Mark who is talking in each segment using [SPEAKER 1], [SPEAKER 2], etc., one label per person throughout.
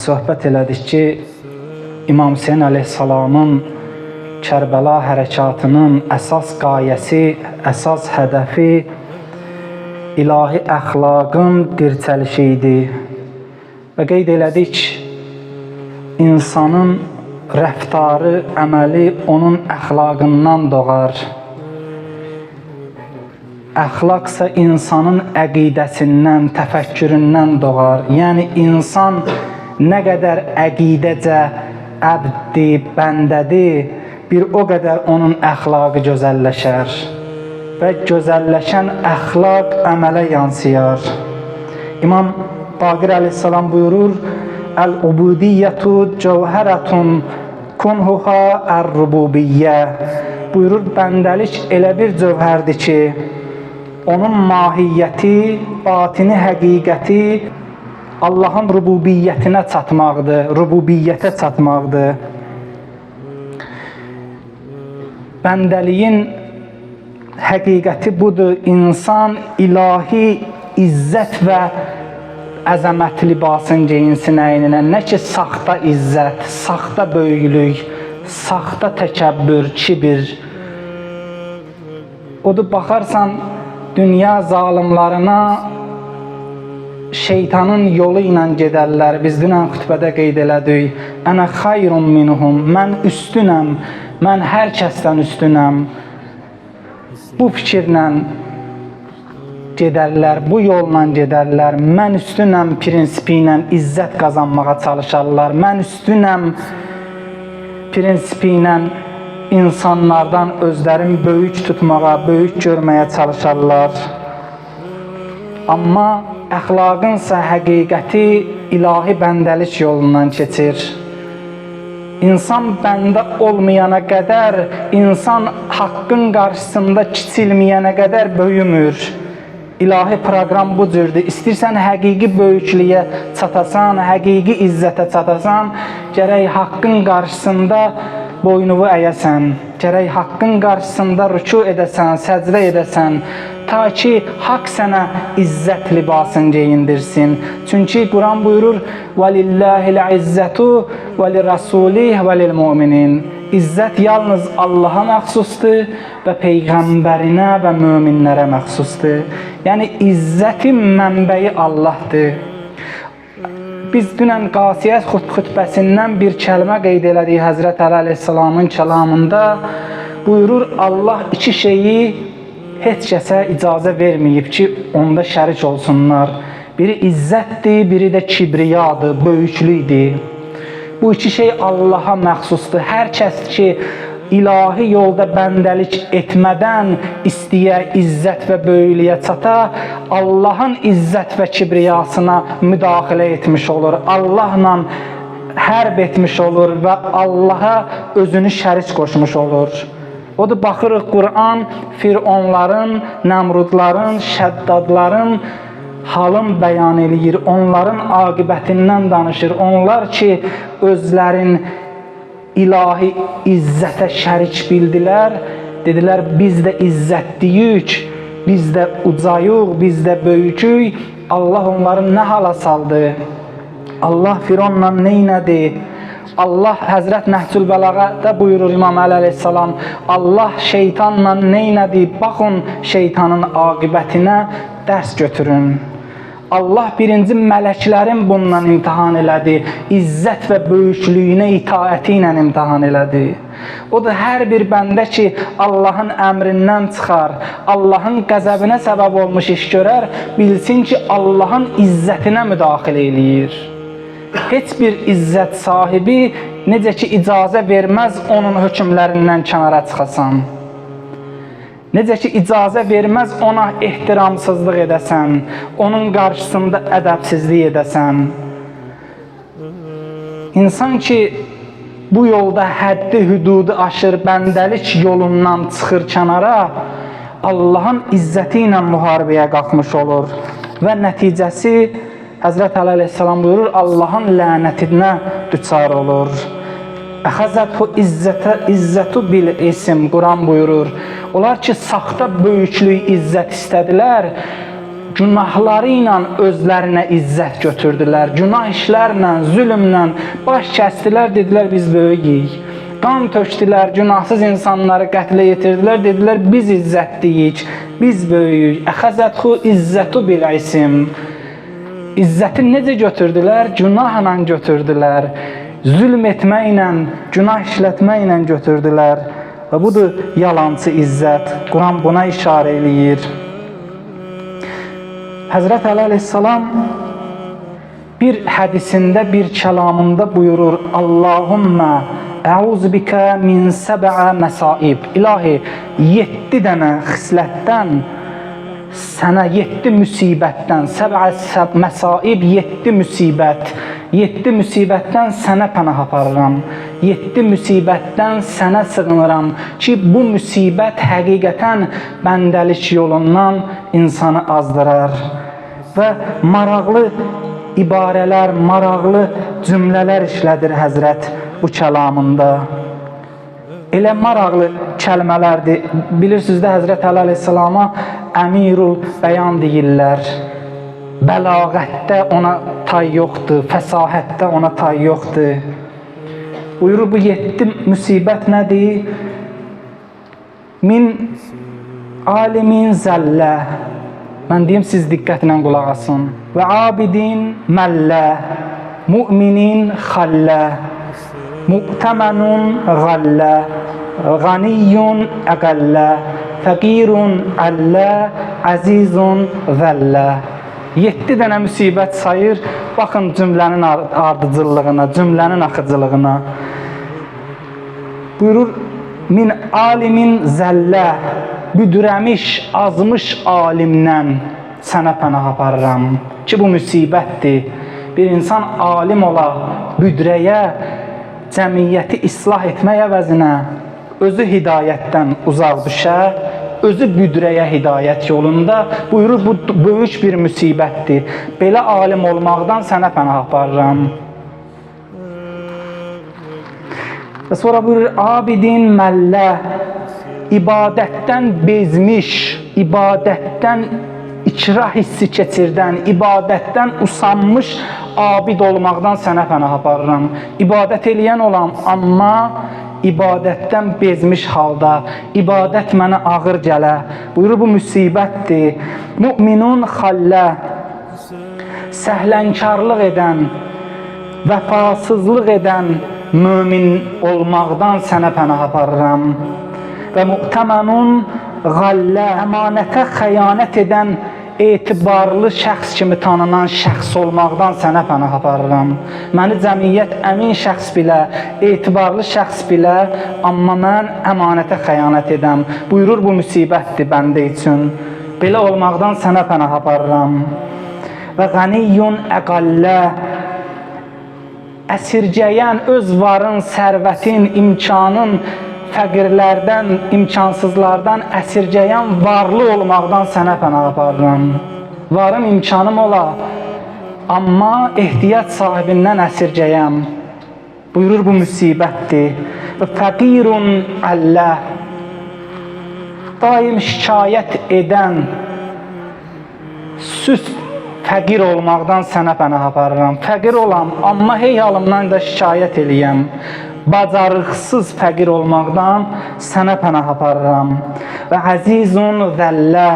[SPEAKER 1] Söhbət elədik ki, İmam Hüseyin əleyhissalamın Kərbəla hərəkatının əsas qayəsi, əsas hədəfi ilahi əxlaqın dirçəlişi idi. Və qeyd elədik, insanın rəftarı, əməli onun əxlaqından doğar. Əxlaqsa insanın əqidəsindən, təfəkküründən doğar. Yəni insan nə qədər əqidəcə əbddir, bəndədir, bir o qədər onun əxlaqı gözəlləşər və gözəlləşən əxlaq əmələ yansıyar. İmam Baqir əleyhissalam buyurur, Əl-ubudiyyətu cəvhərətun kunhuha ər-rububiyyə. Buyurur, bəndəlik elə bir cövhərdir ki, onun mahiyyəti, batini, həqiqəti Allahın rububiyyətinə çatmaqdır, rububiyyətə çatmaqdır. Bəndəliyin həqiqəti budur. İnsan ilahi izzət və əzəmət libasını geyinsin əyninə. Nə ki, saxta izzət, saxta böyüklük, saxta təkəbbür, kibir. Odur, baxarsan, dünya zalimlarına şeytanın yolu ilə gedərlər. Biz dünən xütbədə qeyd elədik. Ənə xayrun minhum. Mən üstünəm. Mən hər kəsdən üstünəm. Bu fikirlə gedərlər, bu yolla gedərlər. Mən üstünəm prinsipi ilə izzət qazanmağa çalışarlar. Mən üstünəm prinsipi ilə insanlardan özlərini böyük tutmağa, böyük görməyə çalışarlar. Amma əxlaqınsa həqiqəti ilahi bəndəlik yolundan keçir. İnsan bəndə olmayana qədər, insan haqqın qarşısında kiçilməyənə qədər böyümür. İlahi proqram bu cürdür. İstəyirsən həqiqi böyüklüyə çatasan, həqiqi izzətə çatasan, gərək haqqın qarşısında boynuvu əyəsən, gərək haqqın qarşısında rüku edəsən, səcdə edəsən, ta ki, haqq sənə izzət libasını geyindirsin. Çünki Quran buyurur, وَلِلَّهِ الْعِزَّةُ وَلِرَسُولِهِ وَلِلْمُؤْمِنِينَ. İzzət yalnız Allaha məxsusdur və Peyğəmbərinə və möminlərə məxsusdur. Yəni, izzətin mənbəyi Allahdır. Biz dünən Qasiyyət xütbəsindən bir kəlmə qeyd elədik Həzrət Əli əleyhissalamın kəlamında. Buyurur, Allah iki şeyi heç kəsə icazə verməyib ki, onda şərik olsunlar. Biri izzətdir, biri də kibriyadır, böyüklükdir. Bu iki şey Allaha məxsusdur. Hər kəs ki, ilahi yolda bəndəlik etmədən istəyə izzət və böyüklüyə çata, Allahın izzət və kibriyasına müdaxilə etmiş olur. Allahla hərb etmiş olur və Allaha özünü şərik qoşmuş olur. Odur, baxırıq, Quran Fironların, Nəmrudların, Şəddadların halın bəyan eləyir. Onların aqibətindən danışır. Onlar ki, özlərin ilahi izzətə şərik bildilər. Dedilər, biz də izzətliyik, biz də ucayıq, biz də böyükük. Allah onları nə hala saldı? Allah Fironla neynədi? Allah Həzrət Nəhcül Bəlağədə buyurur İmam Əli əleyhissalam, Allah şeytanla neynədi? Baxın, şeytanın aqibətinə dərs götürün. Allah birinci mələklərin bununla imtihan elədi. İzzət və böyüklüyünə itaəti ilə imtihan elədi. O da hər bir bəndə ki, Allahın əmrindən çıxar, Allahın qəzəbinə səbəb olmuş iş görər, bilsin ki, Allahın izzətinə müdaxilə eləyir. Heç bir izzət sahibi necə ki, icazə verməz onun hökmlərindən kənara çıxasan. Necə ki, icazə verməz ona ehtiramsızlıq edəsən, onun qarşısında ədəbsizlik edəsən. İnsan ki, bu yolda həddi, hüdudu aşır, bəndəlik yolundan çıxır kənara, Allahın izzəti ilə müharibəyə qalxmış olur. Və nəticəsi, Həzrət Əli əleyhissalam buyurur, Allahın lənətinə düçar olur. Əxəzəthu izzətu bil isim, Quran buyurur. Onlar ki, saxta böyüklük, izzət istədilər, günahları ilə özlərinə izzət götürdülər. Günah işlərlə, zülmlə baş kəsdilər, dedilər biz böyüyük. Qan tökdülər, günahsız insanları qətlə yetirdilər, dedilər biz izzətliyik, biz böyüyük. Əxəzətxu izzətu bil isim. İzzəti necə götürdülər? Günahla götürdülər. Zülm etməklə, günah işlətməklə götürdülər. Və budur yalancı izzət. Quran buna işarə eləyir. Həzrət Əli əleyhissalam bir hədisində, bir kəlamında buyurur: Allahümmə əuzu bikə min səbə məsaib. İlahi, 7 dənə xislətdən, sənə 7 müsibətdən, səbə məsaib 7 müsibət, 7 müsibətdən sənə pənah aparıram, 7 müsibətdən sənə sığınıram ki, bu müsibət həqiqətən bəndəlik yolundan insanı azdırar. Və maraqlı ibarələr, maraqlı cümlələr işlədir Həzrət bu kəlamında. Elə maraqlı kəlmələrdir. Bilirsiniz də Həzrət Əli əleyhissalama əmirul bəyan deyirlər. Bəlağətdə ona tay yoxdur, fəsahətdə ona tay yoxdur. Buyurur, bu 7 müsibət nədir? Min alimin zəllə. Mən deyim, siz diqqətlə qulaq asın. Və abidin məllə, müminin xəllə, mu'təmənun qəllə, qaniyyun əqəllə, fəqirun əllə, əzizun zəllə. 7 dənə müsibət sayır. Baxın cümlənin ardıcıllığına, cümlənin axıcılığına. Buyurur, min alimin zəllə, büdürəmiş, azmış alimdən sənə pənah aparıram ki, bu müsibətdir. Bir insan alim ola, büdrəyə, cəmiyyəti islah etmək əvəzinə özü hidayətdən uzaq düşə, özü büdrəyə hidayət yolunda, buyurur, bu böyük bir müsibətdir. Belə alim olmaqdan sənə pənah aparıram. Və sonra buyurur, abidin məllə, ibadətdən bezmiş, ibadətdən ikrah hissi keçirdən, ibadətdən usanmış abid olmaqdan sənə pənah aparıram. İbadət eləyən olam, amma ibadətdən bezmiş halda, ibadət mənə ağır gələ. Buyurur, bu müsibətdir. Müminun xallə, səhlənkarlıq edən, vəfasızlıq edən mümin olmaqdan sənə pənah aparıram. Və mu'təmənun qəllə, əmanətə xəyanət edən, etibarlı şəxs kimi tanınan şəxs olmaqdan sənə pənah aparıram. Məni cəmiyyət əmin şəxs bilə, etibarlı şəxs bilə, amma mən əmanətə xəyanət edəm. Buyurur, bu müsibətdir bəndə üçün. Belə olmaqdan sənə pənah aparıram. Və qəniyyun əqəllə, əsirgəyən, öz varın, sərvətin, imkanın, fəqirlərdən, imkansızlardan əsirgəyən varlı olmaqdan sənə pənah aparıram. Varım, imkanım ola, amma ehtiyac sahibindən əsirgəyəm. Buyurur, bu müsibətdir. Və fəqirun əllə, daim şikayət edən, süst fəqir olmaqdan sənə pənah aparıram. Fəqir olam, amma hey halımdan da şikayət eləyəm. Bacarıqsız fəqir olmaqdan sənə pənah aparıram. Və əzizun zəllə,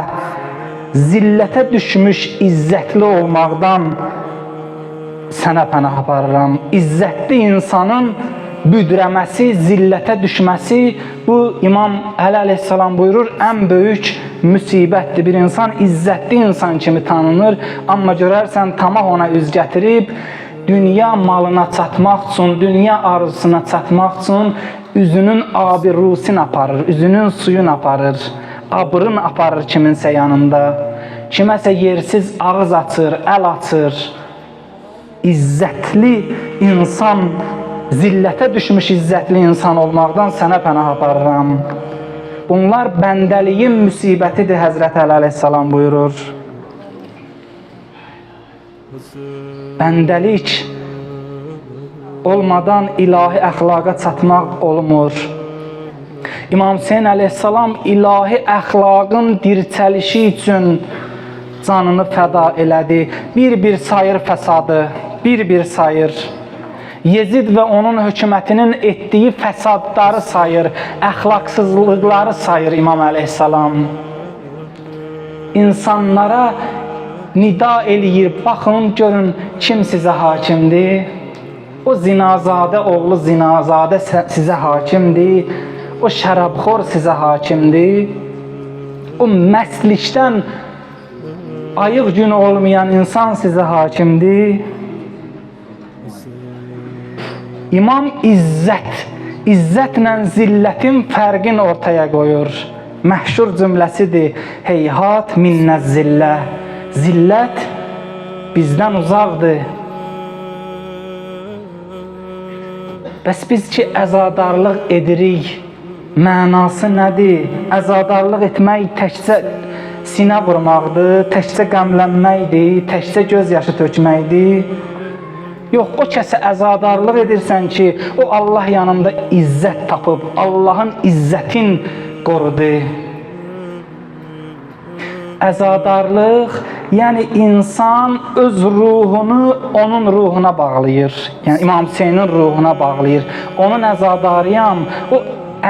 [SPEAKER 1] zillətə düşmüş izzətli olmaqdan sənə pənah aparıram. İzzətli insanın büdrəməsi, zillətə düşməsi, bu İmam Əli əleyhissalam buyurur, ən böyük müsibətdir. Bir insan izzətli insan kimi tanınır, amma görərsən tamah ona üz gətirib, dünya malına çatmaq üçün, dünya arzusuna çatmaq üçün üzünün abirusini aparır, üzünün suyunu aparır, abrın aparır kiminsə yanında. Kiməsə yersiz ağız açır, əl açır. İzzətli insan, zillətə düşmüş izzətli insan olmaqdan sənə pənah aparıram. Bunlar bəndəliyin müsibətidir, Həzrət Əli əleyhissalam buyurur. Bəndəlik olmadan ilahi əxlaqa çatmaq olmur. İmam Hüseyin əleyhissalam ilahi əxlaqın dirçəlişi üçün canını fəda elədi. Bir-bir sayır fəsadı, bir-bir sayır. Yezid və onun hökumətinin etdiyi fəsadları sayır, əxlaqsızlıqları sayır İmam əleyhissalam. İnsanlara nida eləyir, baxın, görün kim sizə hakimdir. O zinazadə oğlu zinazadə sizə hakimdir. O şərabxor sizə hakimdir. O məstlikdən ayıq gün olmayan insan sizə hakimdir. İmam izzətlə zillətin fərqini ortaya qoyur. Məhşur cümləsidir. Heyhat minnə zillə. Zillət bizdən uzaqdır. Bəs biz ki, əzadarlıq edirik, mənası nədir? Əzadarlıq etmək təkcə sinə vurmaqdır, təkcə qəmlənməkdir, təkcə göz yaşı tökməkdir. Yox, o kəsə əzadarlıq edirsən ki, o Allah yanında izzət tapıb, Allahın izzətin qorudu. Əzadarlıq, yəni insan öz ruhunu onun ruhuna bağlayır. Yəni İmam Hüseynin ruhuna bağlayır. Onun əzadarıyam, o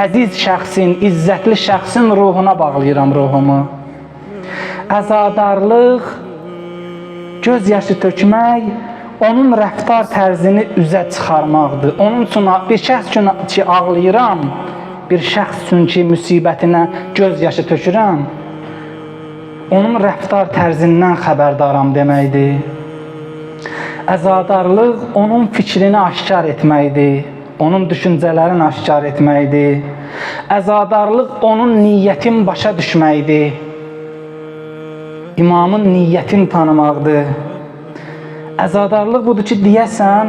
[SPEAKER 1] əziz şəxsin, izzətli şəxsin ruhuna bağlayıram ruhumu. Əzadarlıq, göz yaşı tökmək, onun rəftar tərzini üzə çıxarmaqdır. Onun üçün bir şəxs üçün ki ağlayıram, bir şəxs üçün ki müsibətinə göz yaşı tökürəm, onun rəftar tərzindən xəbərdaram deməkdir. Əzadarlıq onun fikrini aşkar etməkdir, onun düşüncələrini aşkar etməkdir. Əzadarlıq onun niyyətin başa düşməkdir, imamın niyyətini tanımaqdır. Əzadarlıq budur ki, deyəsən,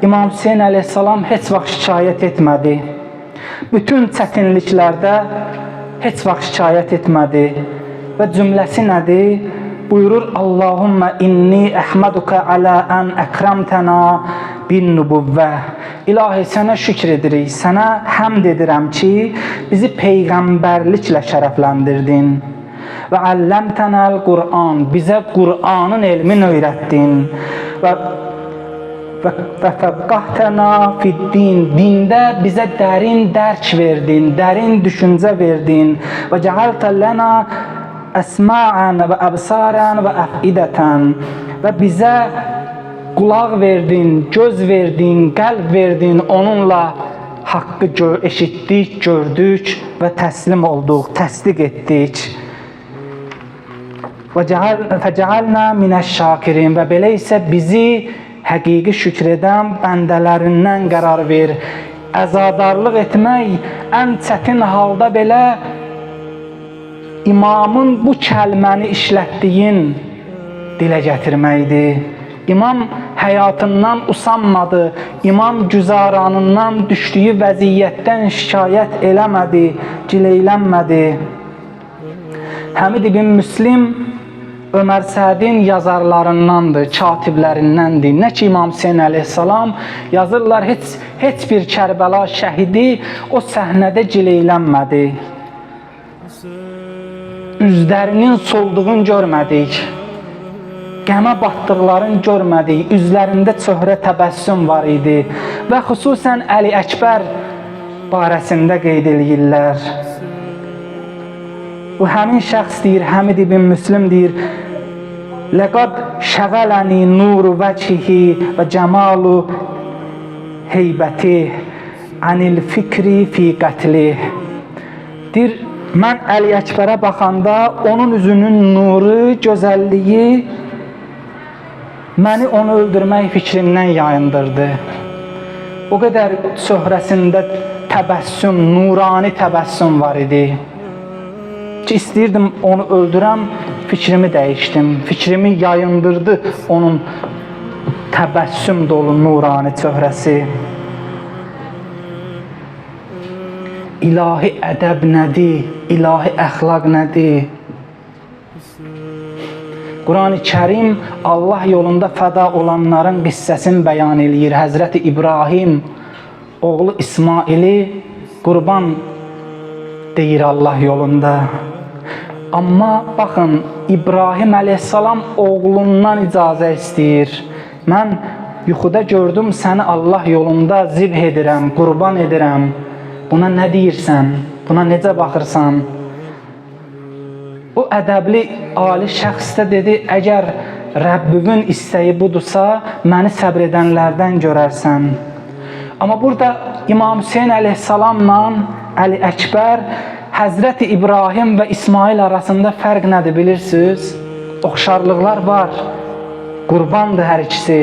[SPEAKER 1] İmam Hüseyin əleyhissalam heç vaxt şikayət etmədi. Bütün çətinliklərdə heç vaxt şikayət etmədi. Və cümləsi nədir? Buyurur, Allahümmə inni əhməduka alə ən əkramtəna bin nübüvvə. İlahi, sənə şükr edirik, sənə həmd edirəm ki, bizi peyğəmbərliklə şərəfləndirdin. Və əlləmtənəl Qur'an, bizə Qur'anın elmini öyrətdin. Və fəqqahtəna fiddin, dində bizə dərin dərk verdin, dərin düşüncə verdin. Və cəaltə lənə əsma'an və əbsaran və əfidətən, və bizə qulaq verdin, göz verdin, qəlb verdin, onunla haqqı eşitdik, gördük və təslim olduq, təsdiq etdik. Və fəcəalnə minəş-şakirin, və belə isə bizi həqiqi şükr edən bəndələrindən qərar ver. Əzadarlıq etmək ən çətin halda belə İmamın bu kəlməni işlətdiyin dilə gətirməkdir. İmam həyatından usanmadı, İmam güzaranından düşdüyü vəziyyətdən şikayət eləmədi, gileylənmədi. Həmid ibn Müslim Ömər Sədin yazarlarındandır, katiblərindəndir. Nə ki İmam Hüseyin əleyhissalam yazırlar, heç bir Kərbəla şəhidi o səhnədə gileylənmədi. Üzlərinin solduğunu görmədik, qəmə batdıqlarını görmədik, üzlərində çöhrə təbəssüm var idi və xüsusən Əli Əkbər barəsində qeyd edirlər. Bu həmin şəxs deyir, Həmid ibn Müslim deyir, Ləqad şəğələni nuru vəcihi və cəmalu heybəti anil fikri fi qətli. Deyir, mən Əli Əkbərə baxanda onun üzünün nuru, gözəlliyi məni onu öldürmək fikrindən yayındırdı. O qədər söhrəsində təbəssüm, nurani təbəssüm var idi ki, istəyirdim onu öldürəm, fikrimi dəyişdim, fikrimi yayındırdı onun təbəssüm dolu nurani çöhrəsi. İlahi ədəb nədir? İlahi əxlaq nədir? Qur'an-ı Kərim Allah yolunda fəda olanların qissəsini bəyan eləyir. Həzrəti İbrahim oğlu İsmaili qurban deyir Allah yolunda. Amma baxın, İbrahim əleyhissalam oğlundan icazə istəyir. Mən yuxuda gördüm səni Allah yolunda zibh edirəm, qurban edirəm. Buna nə deyirsən? Buna necə baxırsan? O ədəbli ali şəxs də dedi, əgər Rəbbimin istəyi budursa, məni səbr edənlərdən görərsən. Amma burada İmam Hüseyin əleyhissalamla Əli Əkbər, Həzrəti İbrahim və İsmail arasında fərq nədir bilirsiniz? Oxşarlıqlar var. Qurbandır hər ikisi.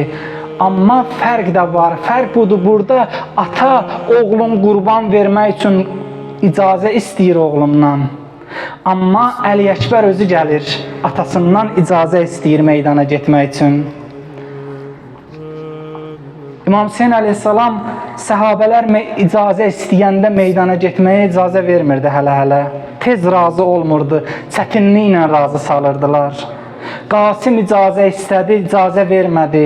[SPEAKER 1] Amma fərq də var. Fərq budur, burada ata oğlun qurban vermək üçün icazə istəyir oğlundan. Amma Əli Əkbər özü gəlir, atasından icazə istəyir meydana getmək üçün. İmam Hüseyin əleyhissalam səhabələr icazə istəyəndə meydana getməyə icazə vermirdi hələ-hələ. Tez razı olmurdu, çətinliklə razı salırdılar. Qasim icazə istədi, icazə vermədi.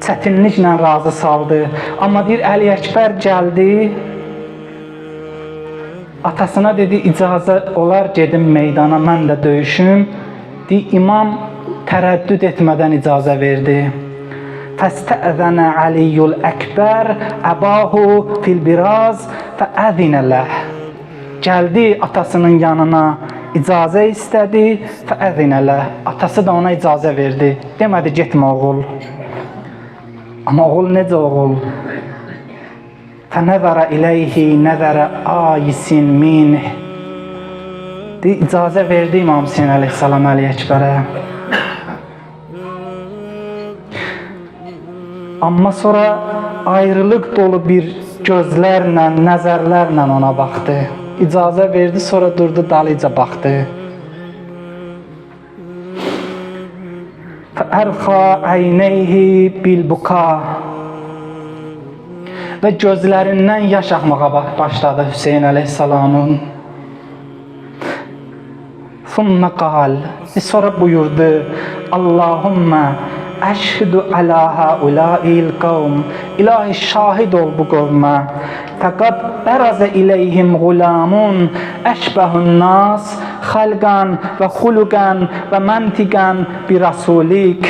[SPEAKER 1] Çətinliklə razı saldı. Amma deyir, Əli Əkbər gəldi, atasına dedi, icazə olar gedim meydana, mən də döyüşüm. Deyir, imam tərəddüd etmədən icazə verdi. Fəstəəzənə Aliyyul Əkbər əbahu fil biraz fəəzinə ləh. Gəldi atasının yanına, icazə istədi, fəəzinə ləh. Atası da ona icazə verdi. Demədi, getmə oğul. Amma oğul necə oğul? Fənəzərə iləyhi nəzərə ayisin minih. İcazə verdi İmam Hüseyin əleyhissalam Əli Əkbərə. Amma sonra ayrılıq dolu bir gözlərlə, nəzərlərlə ona baxdı. İcazə verdi, sonra durdu, dalıca baxdı. Fərxa əynəyhi bilbuka. Və gözlərindən yaş axmağa başladı Hüseyin əleyhissalamın. Thumma qal. Sonra buyurdu, Allahümmə əşhidu alə haulâil qavm. İlahi şahid ol bu qovmə. Fəqad bərazə iləyhimğulamun əşbəhun nas xalqan və xuluqan və məntiqan bir rasulik.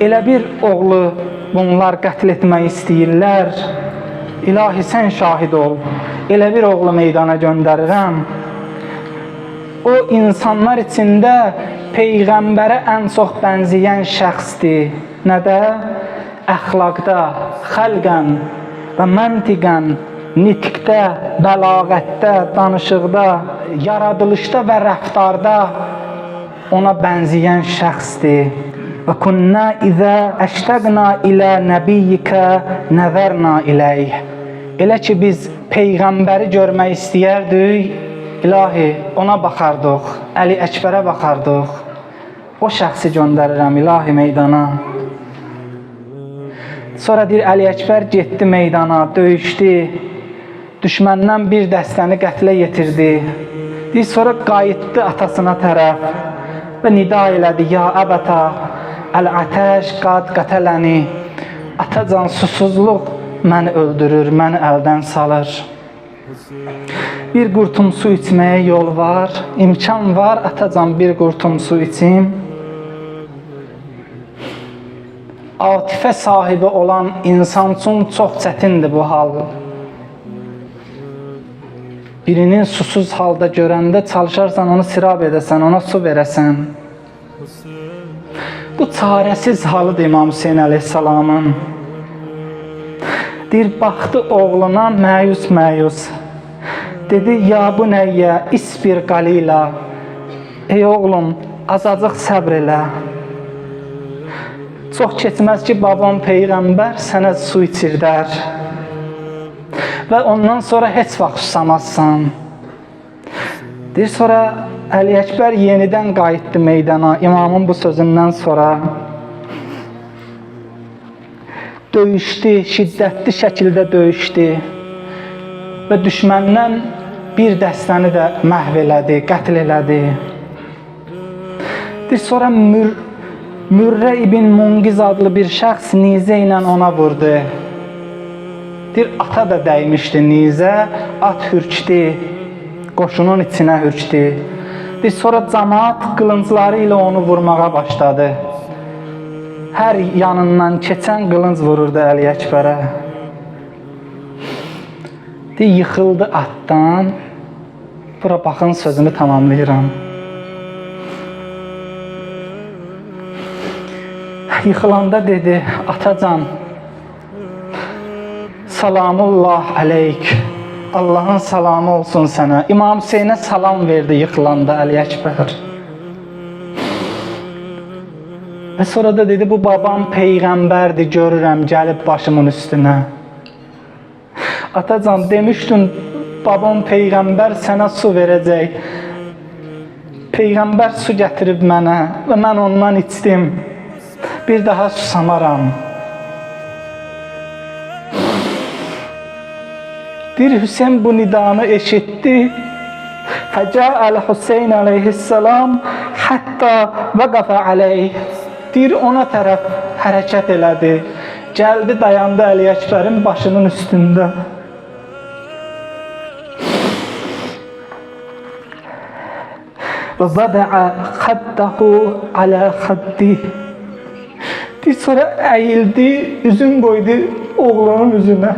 [SPEAKER 1] Elə bir oğlu bunlar qətl etmək istəyirlər. İlahi sən şahid ol. Elə bir oğlu meydana göndərirəm. O insanlar içində Peyğəmbərə ən çox bənzəyən şəxsdir. Nədə? Əxlaqda, xəlqən və məntiqən, nitqdə, bəlağətdə, danışıqda, yaradılışda və rəftarda ona bənzəyən şəxsdir. Və kunnə izə əştəqna ilə nəbiyyikə nəzərna iləyh. Elə ki, biz Peyğəmbəri görmək istəyərdik, İlahi, ona baxardıq, Əli Əkbərə baxardıq. O şəxsi göndərirəm, İlahi, meydana. Sonra deyir, Əli Əkbər getdi meydana, döyüşdü. Düşməndən bir dəstəni qətlə yetirdi. Deyir, sonra qayıtdı atasına tərəf və nida elədi, ya əbətə, əl-ətəş qad qətələni. Atacan, susuzluq məni öldürür, məni əldən salır. Bir qurtum su içməyə yol var, imkan var, atacan bir qurtum su içim. Atifə sahibi olan insan üçün çox çətindir bu hal. Birinin susuz halda görəndə çalışarsan onu sirab edəsən, ona su verəsən. Bu çarəsiz halıdır İmam Hüseyin əleyhissalamın. Deyir, baxdı oğluna məyus-məyus. Dedi, ya bu nəyyə, isbir qalila. Ey oğlum, azacıq səbr elə. Çox keçməz ki, babam Peyğəmbər sənə su içirdər. Və ondan sonra heç vaxt susamazsan. Deyir, sonra Əli Əkbər yenidən qayıtdı meydana, imamın bu sözündən sonra. Döyüşdü, şiddətli şəkildə döyüşdü. Və düşməndən bir dəstəni də məhv elədi, qətl elədi. Sonra Mürrə ibn Munqiz adlı bir şəxs nizə ilə ona vurdu. Ata da dəymişdi nizə, at hürkdü, qoşunun içinə hürkdü. Sonra cemaat qılıncları ilə onu vurmağa başladı. Hər yanından keçən qılınc vururdu Əli Əkbərə. Yıxıldı atdan. Bura baxın, sözümü tamamlayıram. Yıxılanda dedi, atacan, salamullah aleyk, Allah'ın salamı olsun sənə. İmam Hüseynə salam verdi yıxılanda Əli Əkbər. Və sonra da dedi, bu babam peyğəmbərdir, görürəm, gəlib başımın üstünə. Atacan, demişdin, babam peyğəmbər sənə su verəcək. Peyğəmbər su gətirib mənə və mən ondan içdim. Bir daha susamaram. Bir Hüseyin bu nidanı eşitti. Fəcəəl Hüseyin aleyhisselam hətta vəqəfə aleyh. Bir ona tərəf hərəkət elədi. Gəldi, dayandı Əli Əkbərin başının üstündə. Və vədəə xəddəhu alə xəddi. Bir sonra əyildi, üzün qoydu oğlunun üzünə.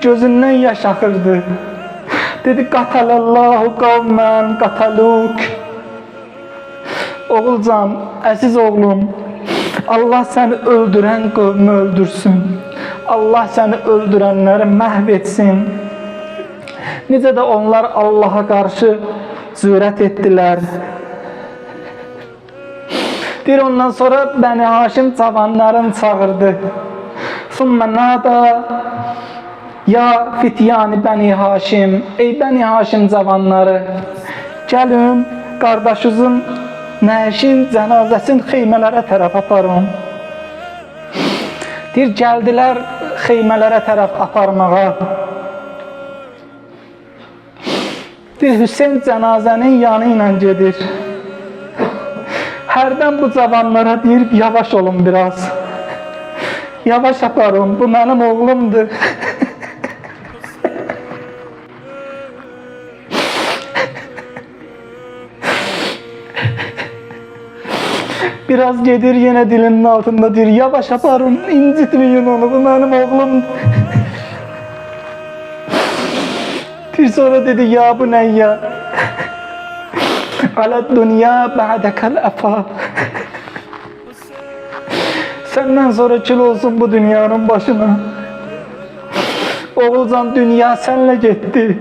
[SPEAKER 1] Gözündən yaş axırdı. Dedi, qatalallahu qavmən qataluk. Oğulcan, əziz oğlum, Allah səni öldürən qövmü öldürsün. Allah səni öldürənləri məhv etsin. Necə də onlar Allaha qarşı zürət etdilər. Bir ondan sonra Bəni Haşim cavanların çağırdı. Sümmə nada ya fityani Bəni Haşim, ey Bəni Haşim cavanları, gəlin qardaşınızın nəşin cənazəsini xeymələrə tərəf aparın. Deyir, gəldilər xeymələrə tərəf aparmağa. Deyir, Hüseyin cənazənin yanı ilə gedir. Hərdən bu cavanlara deyir, yavaş olun biraz. Yavaş aparın, bu mənim oğlumdur. Biraz gedir, yine dilinin altında deyir, yavaş aparın, incitmeyin onu, bu benim oğlum. Bir sonra dedi, ya bu ne ya? Alad dünya ba'dekel efa. Senden sonra kül olsun bu dünyanın başına. Oğulcan, dünya senle gitti.